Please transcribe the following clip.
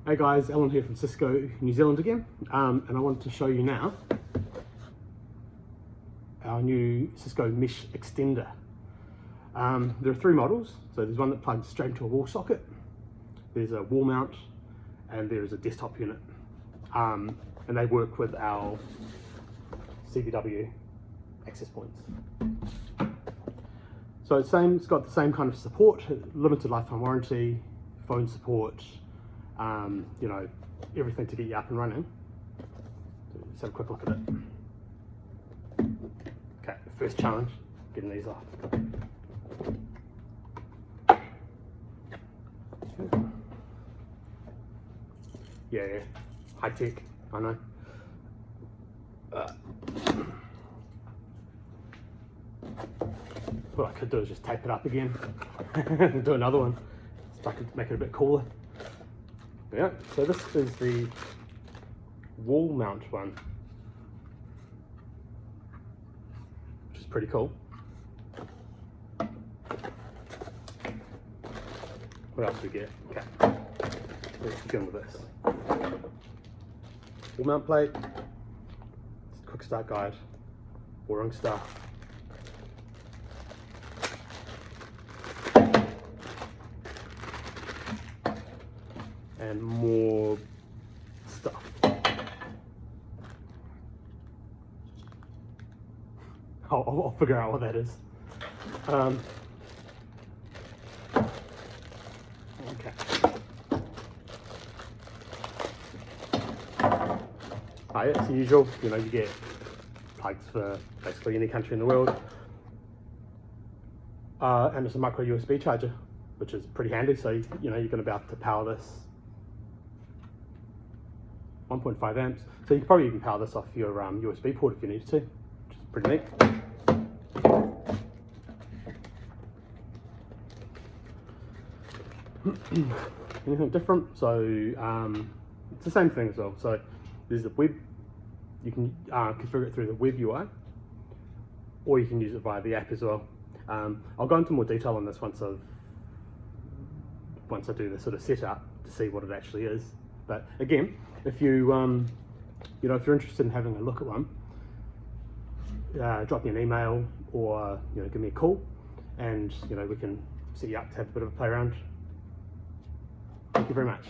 Hey guys, Alan here from Cisco New Zealand again, and I wanted to show you now our new Cisco Mesh Extender. There are three models. So there's one that plugs straight into a wall socket, there's a wall mount, and there's a desktop unit. And they work with our CBW access points. So it's got the same kind of support, limited lifetime warranty, phone support, you know, everything to get you up and running. So let's have a quick look at it. Okay, the first challenge, getting these off. Yeah, high tech, I know. What I could do is just tape it up again and do another one, so I could make it a bit cooler. Yeah, so this is the wall mount one, which is pretty cool. What else do we get? Okay, let's begin with this. Wall mount plate, quick start guide, boring stuff. And more stuff. I'll figure out what that is. Okay. As usual, you know, you get plugs for basically any country in the world. And it's a micro USB charger, which is pretty handy. So, you know, you're going to be able to power this 1.5 amps. So you can probably even power this off your USB port if you need to, which is pretty neat. Anything different? So it's the same thing as well. So there's the web, you can configure it through the web UI, or you can use it via the app as well. I'll go into more detail on this once I do the sort of setup to see what it actually is. But again, if you you know, if you're interested in having a look at one, drop me an email or, you know, give me a call, and, you know, we can set you up to have a bit of a play around. Thank you very much.